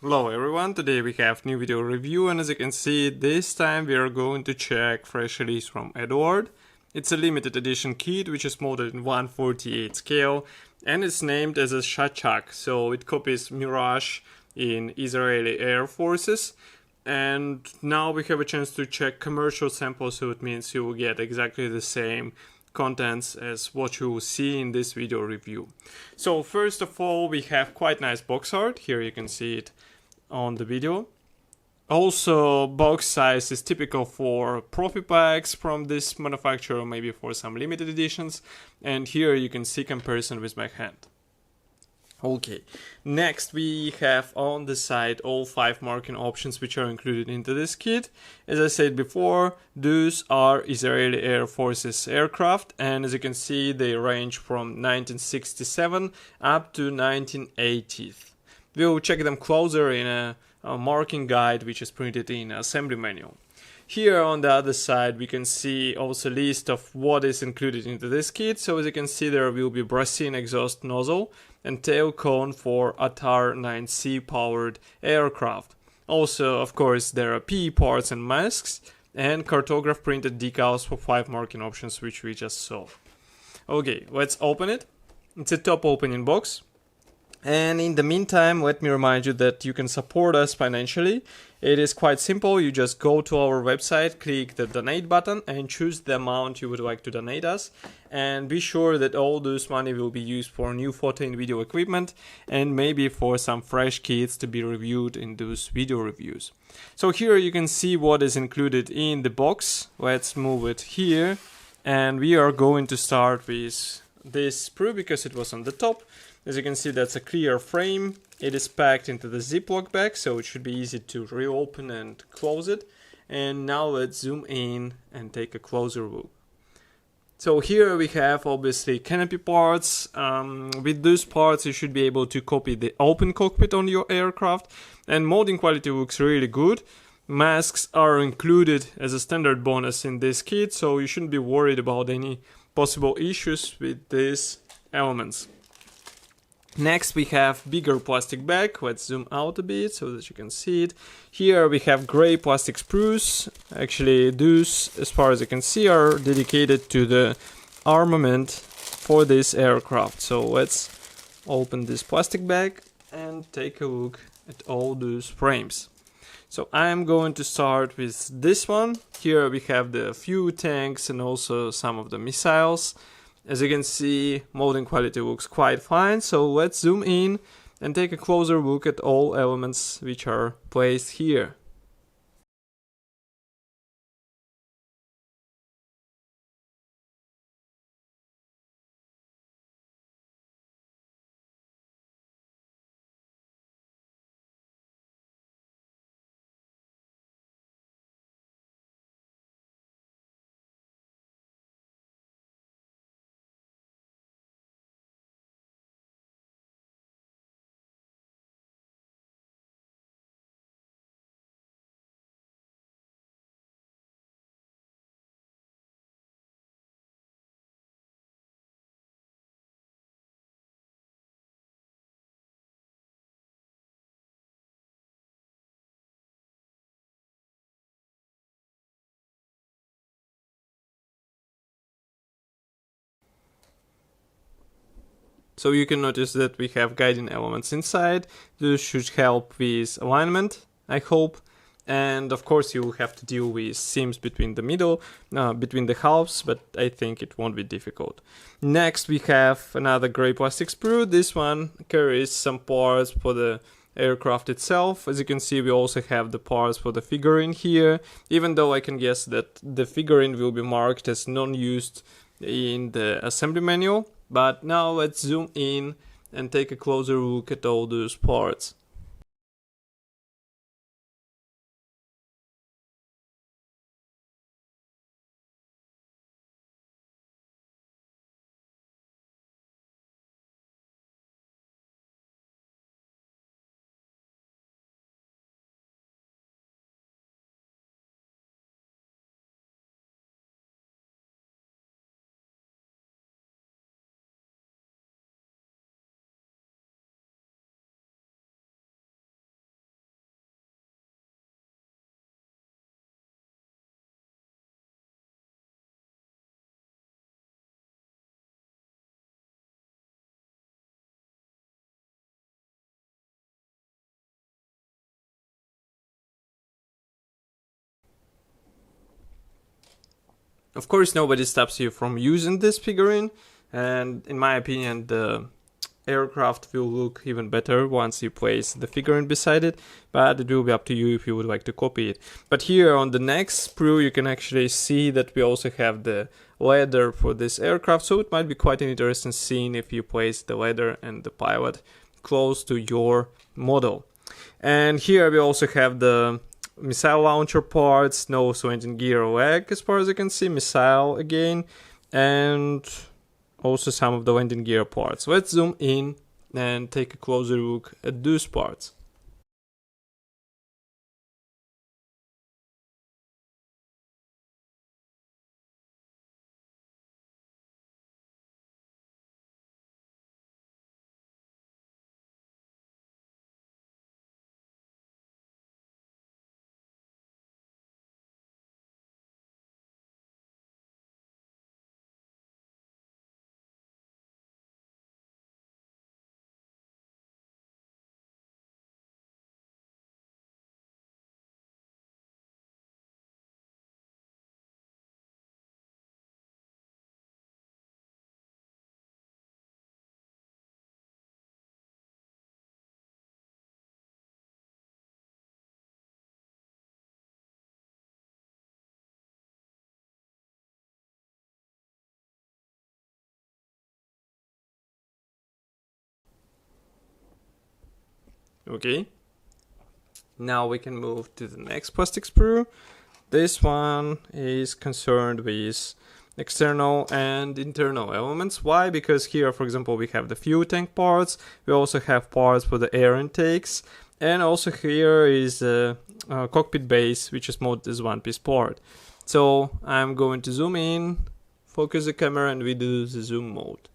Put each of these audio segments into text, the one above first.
Hello everyone, today we have new video review, and as you can see, this time we are going to check fresh release from Eduard. It's a limited edition kit which is modeled in 1/48 scale and it's named as a Shachak, so it copies Mirage in Israeli Air Forces. And now we have a chance to check commercial samples, so it means you will get exactly the same contents as what you will see in this video review. So first of all, we have quite nice box art. Here you can see it on the video. Also, box size is typical for profit packs from this manufacturer, maybe for some limited editions. And here you can see comparison with my hand. Okay, next we have on the side all 5 marking options which are included into this kit. As I said before, those are Israeli Air Forces aircraft, and as you can see they range from 1967 up to 1980. We'll check them closer in a marking guide which is printed in assembly manual. Here on the other side we can see also a list of what is included into this kit. So as you can see, there will be Resin exhaust nozzle and tail cone for ATAR 9C powered aircraft. Also, of course, there are PE parts and masks and cartograph printed decals for 5 marking options which we just saw. Okay, let's open it. It's a top opening box. And in the meantime, let me remind you that you can support us financially. It is quite simple. You just go to our website, click the donate button and choose the amount you would like to donate us. And be sure that all this money will be used for new photo and video equipment and maybe for some fresh kits to be reviewed in those video reviews. So here you can see what is included in the box. Let's move it here. And we are going to start with this sprue because it was on the top. As you can see, that's a clear frame. It is packed into the Ziploc bag, so it should be easy to reopen and close it. And now let's zoom in and take a closer look. So here we have obviously canopy parts. With those parts you should be able to copy the open cockpit on your aircraft, and molding quality looks really good. Masks are included as a standard bonus in this kit, so you shouldn't be worried about any possible issues with these elements. Next we have bigger plastic bag. Let's zoom out a bit so that you can see it. Here we have gray plastic sprues. Actually those, as far as you can see, are dedicated to the armament for this aircraft. So let's open this plastic bag and take a look at all those frames. So I'm going to start with this one. Here we have the fuel tanks and also some of the missiles. As you can see, molding quality looks quite fine, so let's zoom in and take a closer look at all elements which are placed here. So you can notice that we have guiding elements inside. This should help with alignment, I hope. And of course you will have to deal with seams between the between the halves, but I think it won't be difficult. Next we have another gray plastic sprue. This one carries some parts for the aircraft itself. As you can see, we also have the parts for the figurine here, even though I can guess that the figurine will be marked as non-used in the assembly manual. But now let's zoom in and take a closer look at all those parts. Of course, nobody stops you from using this figurine, and in my opinion, the aircraft will look even better once you place the figurine beside it, but it will be up to you if you would like to copy it. But here on the next sprue, you can actually see that we also have the ladder for this aircraft, so it might be quite an interesting scene if you place the ladder and the pilot close to your model. And here we also have the missile launcher parts, nose, landing gear, leg, as far as you can see, missile again, and also some of the landing gear parts. Let's zoom in and take a closer look at those parts. Okay, now we can move to the next plastic sprue. This one is concerned with external and internal elements. Why? Because here, for example, we have the fuel tank parts, we also have parts for the air intakes, and also here is a cockpit base, which is mounted as one piece part. So I'm going to zoom in, focus the camera, and we do the zoom mode.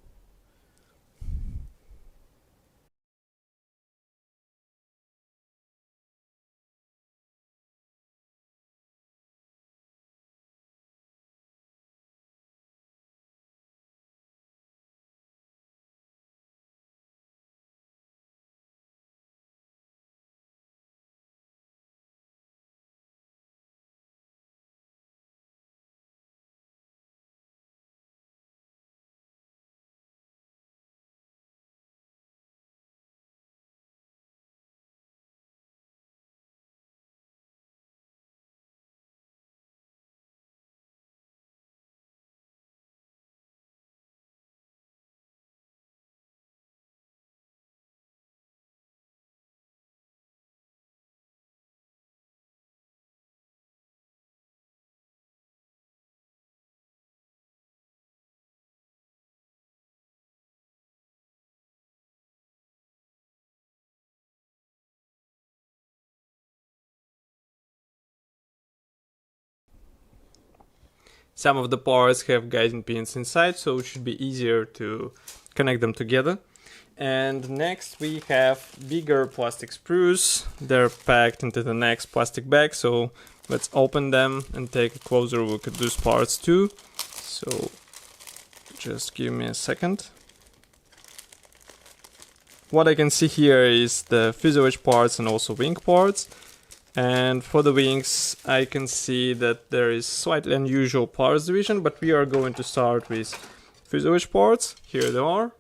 Some of the parts have guiding pins inside, so it should be easier to connect them together. And next we have bigger plastic sprues. They're packed into the next plastic bag, so let's open them and take a closer look at those parts too. So just give me a second. What I can see here is the fuselage parts and also wing parts. And for the wings, I can see that there is slightly unusual parts division, but we are going to start with fuselage parts. Here they are.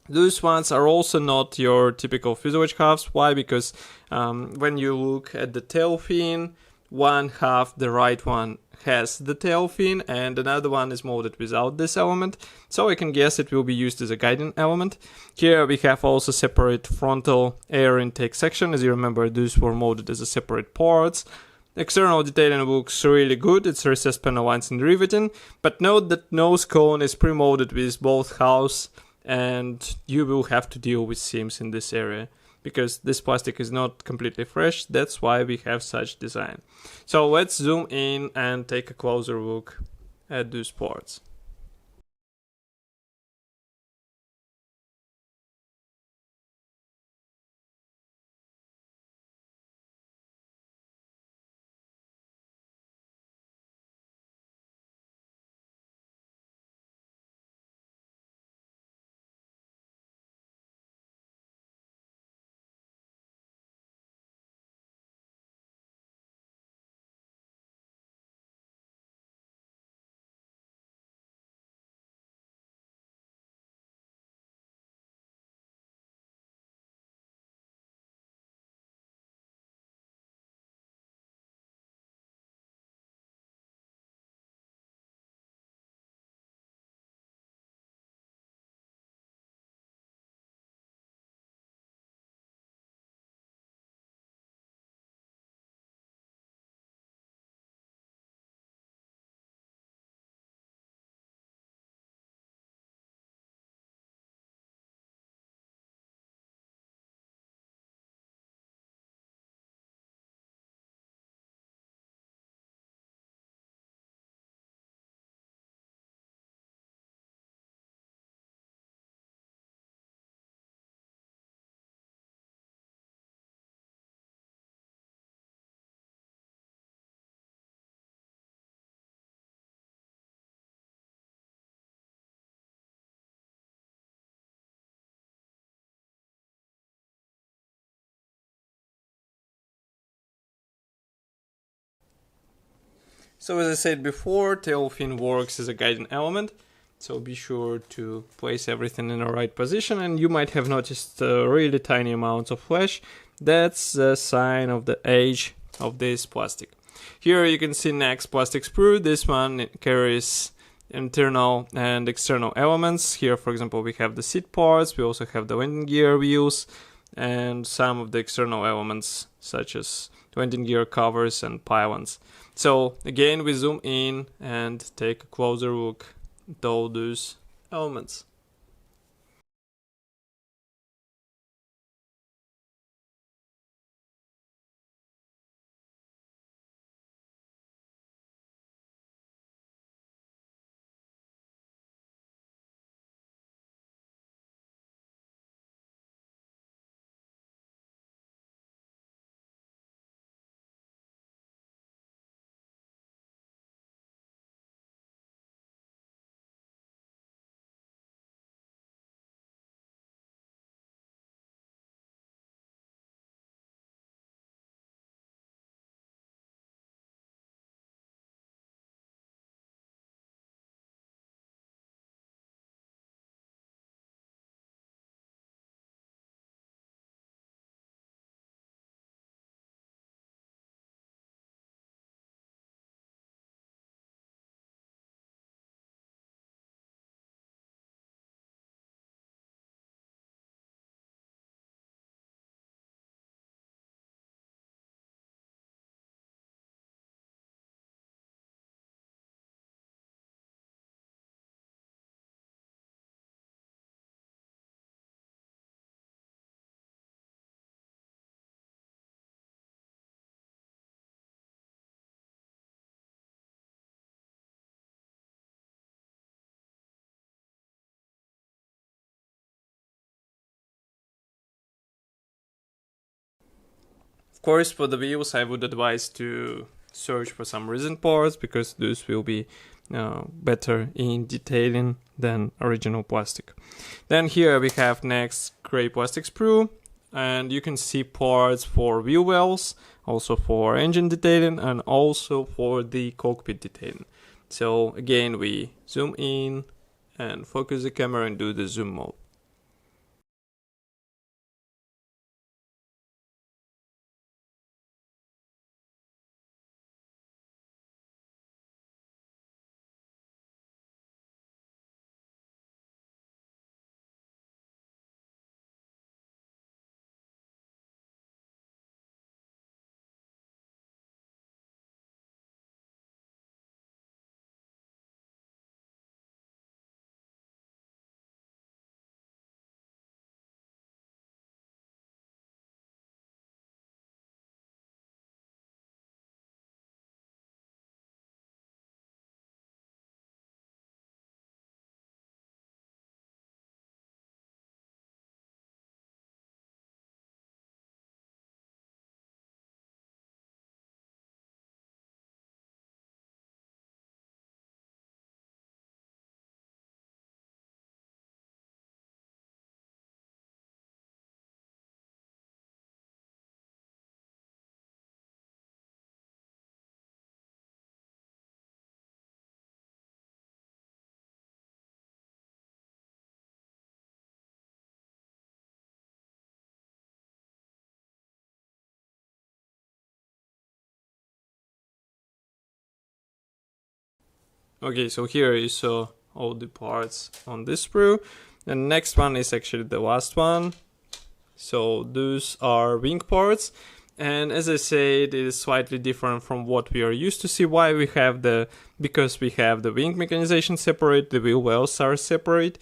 Those ones are also not your typical fuselage halves. Why? Because when you look at the tail fin, one half, the right one, has the tail fin and another one is molded without this element, so I can guess it will be used as a guiding element. Here we have also separate frontal air intake section. As you remember, these were molded as a separate parts. External detailing looks really good, it's recessed panel lines and riveting, but note that nose cone is pre-molded with both halves and you will have to deal with seams in this area. Because this plastic is not completely fresh, that's why we have such design. So let's zoom in and take a closer look at those parts. So as I said before, tail fin works as a guiding element. So be sure to place everything in the right position, and you might have noticed really tiny amounts of flash. That's a sign of the age of this plastic. Here you can see next plastic sprue. This one carries internal and external elements. Here, for example, we have the seat parts, we also have the landing gear wheels, and some of the external elements such as landing gear covers and pylons. So again, we zoom in and take a closer look at all those elements. Of course, for the wheels, I would advise to search for some resin parts because those will be better in detailing than original plastic. Then here we have next gray plastic sprue, and you can see parts for wheel wells, also for engine detailing, and also for the cockpit detailing. So again, we zoom in and focus the camera and do the zoom mode. Okay, so here you saw all the parts on this sprue. The next one is actually the last one. So those are wing parts. And as I said, it is slightly different from what we are used to see. Why we have because we have the wing mechanization separate, the wheel wells are separate,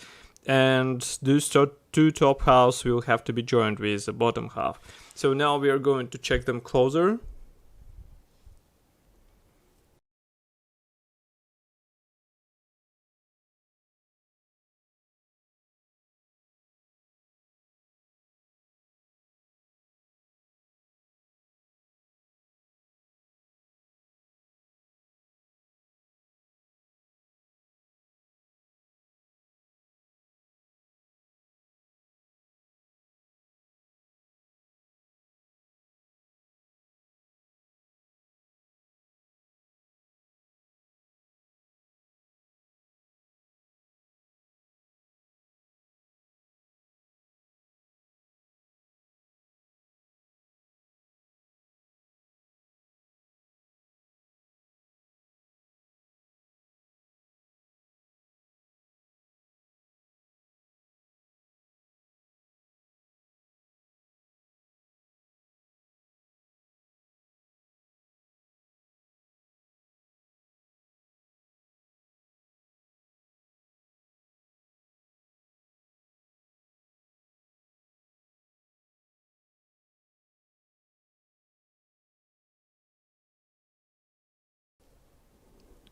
and those two top halves will have to be joined with the bottom half. So now we are going to check them closer.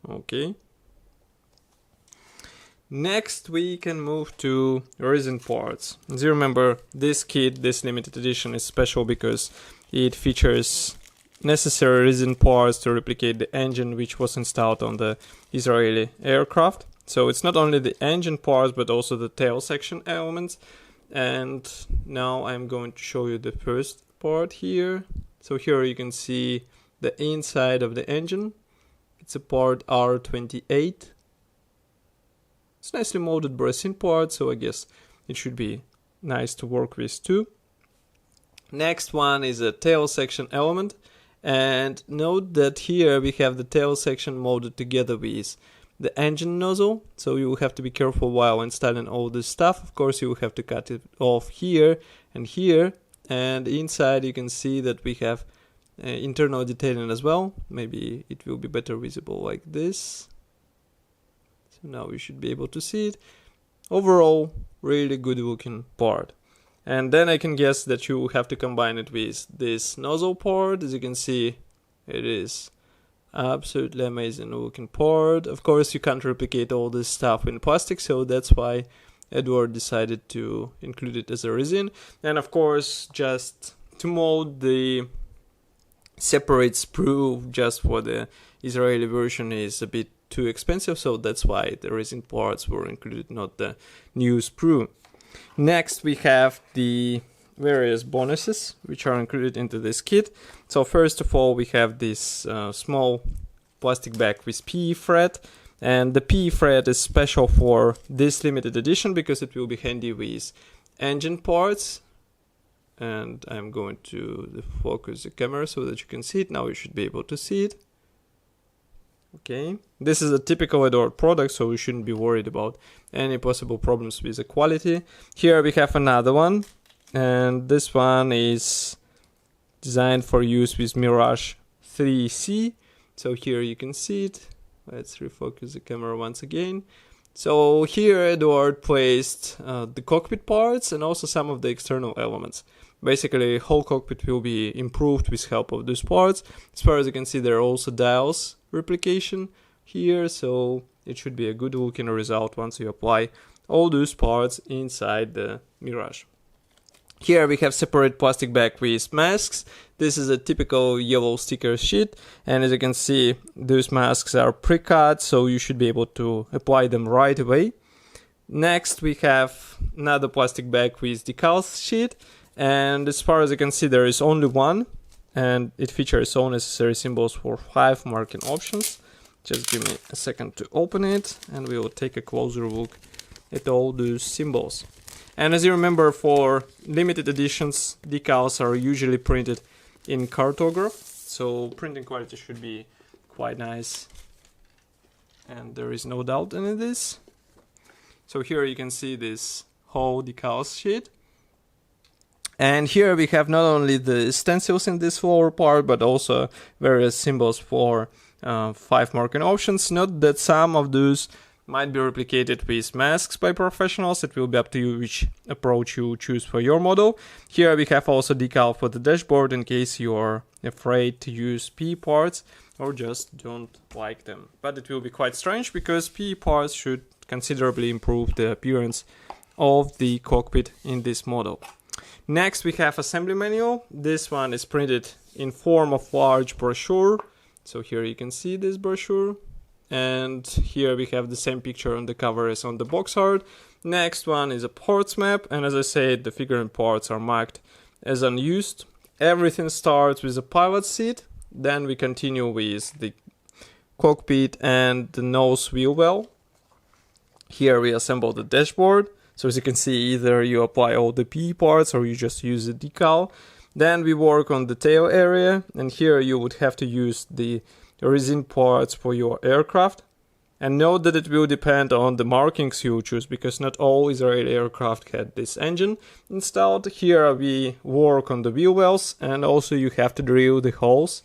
Okay. Next we can move to resin parts. As you remember, this kit, this limited edition, is special because it features necessary resin parts to replicate the engine which was installed on the Israeli aircraft. So it's not only the engine parts but also the tail section elements. And now I'm going to show you the first part here. So here you can see the inside of the engine. It's a part R28. It's nicely molded resin part, so I guess it should be nice to work with too. Next one is a tail section element, and note that here we have the tail section molded together with the engine nozzle, so you will have to be careful while installing all this stuff. Of course, you will have to cut it off here, and inside you can see that we have internal detailing as well. Maybe it will be better visible like this. So now we should be able to see it. Overall, really good looking part. And then I can guess that you have to combine it with this nozzle part. As you can see, it is absolutely amazing looking part. Of course, you can't replicate all this stuff in plastic, so that's why Eduard decided to include it as a resin. And of course, just to mold the separate sprue just for the Israeli version is a bit too expensive, so that's why the resin parts were included, not the new sprue. Next we have the various bonuses which are included into this kit. So first of all, we have this small plastic bag with PE thread, and the PE thread is special for this limited edition because it will be handy with engine parts. And I'm going to focus the camera so that you can see it. Now you should be able to see it. Okay, this is a typical Eduard product, so we shouldn't be worried about any possible problems with the quality. Here we have another one, and this one is designed for use with Mirage 3C. So here you can see it. Let's refocus the camera once again. So here Eduard placed the cockpit parts and also some of the external elements. Basically, whole cockpit will be improved with help of these parts. As far as you can see, there are also dials replication here, so it should be a good looking result once you apply all those parts inside the Mirage. Here we have separate plastic bag with masks. This is a typical yellow sticker sheet, and as you can see, those masks are pre-cut, so you should be able to apply them right away. Next we have another plastic bag with decals sheet, and as far as you can see, there is only one, and it features all necessary symbols for 5 marking options. Just give me a second to open it, and we will take a closer look at all those symbols. And as you remember, for limited editions, decals are usually printed in cartograph, so printing quality should be quite nice, and there is no doubt in this. So here you can see this whole decals sheet. And here we have not only the stencils in this lower part, but also various symbols for 5 marking options. Note that some of those might be replicated with masks by professionals. It will be up to you which approach you choose for your model. Here we have also decal for the dashboard in case you are afraid to use PE parts or just don't like them. But it will be quite strange because PE parts should considerably improve the appearance of the cockpit in this model. Next we have assembly manual. This one is printed in form of large brochure. So here you can see this brochure. And here we have the same picture on the cover as on the box art. Next one is a parts map, and as I said, the figurine parts are marked as unused. Everything starts with a pilot seat, then we continue with the cockpit and the nose wheel well. Here we assemble the dashboard. So as you can see, either you apply all the PE parts or you just use the decal. Then we work on the tail area, and here you would have to use the resin parts for your aircraft. And note that it will depend on the markings you choose, because not all Israeli aircraft had this engine installed. Here we work on the wheel wells, and also you have to drill the holes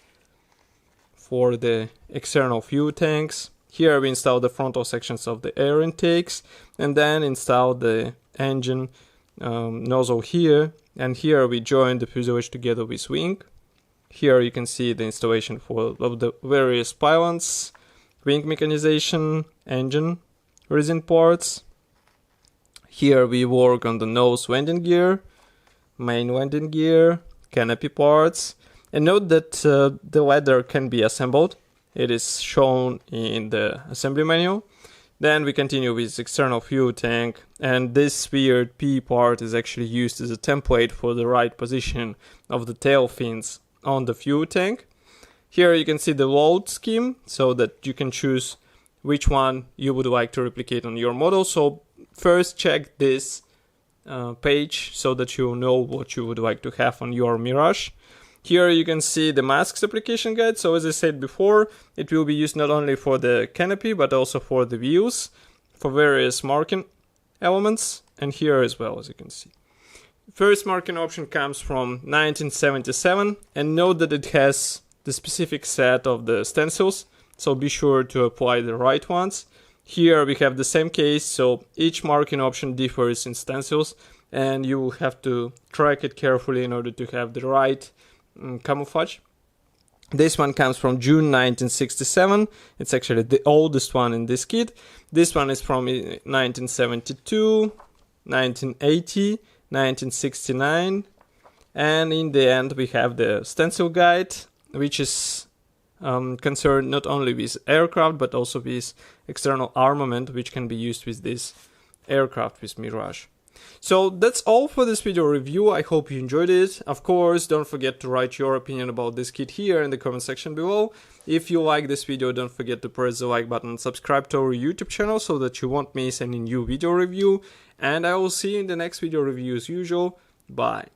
for the external fuel tanks. Here we install the frontal sections of the air intakes, and then install the engine nozzle here. And here we join the fuselage together with wing. Here you can see the installation of the various pylons wing mechanization, engine, resin parts. Here we work on the nose landing gear, main landing gear, canopy parts. And note that the ladder can be assembled. It is shown in the assembly manual. Then we continue with external fuel tank, and this weird P part is actually used as a template for the right position of the tail fins on the fuel tank. Here you can see the load scheme, so that you can choose which one you would like to replicate on your model. So first check this page so that you know what you would like to have on your Mirage. Here you can see the masks application guide. So as I said before, it will be used not only for the canopy but also for the wheels, for various marking elements, and here as well, as you can see. First marking option comes from 1977, and note that it has the specific set of the stencils, so be sure to apply the right ones. Here we have the same case, so each marking option differs in stencils, and you will have to track it carefully in order to have the right camouflage. This one comes from June 1967. It's actually the oldest one in this kit. This one is from 1972, 1980, 1969, and in the end we have the stencil guide, which is concerned not only with aircraft but also with external armament, which can be used with this aircraft with Mirage. So that's all for this video review. I hope you enjoyed it. Of course, don't forget to write your opinion about this kit here in the comment section below. If you like this video, don't forget to press the like button and subscribe to our YouTube channel so that you won't miss any new video review. And I will see you in the next video review as usual. Bye.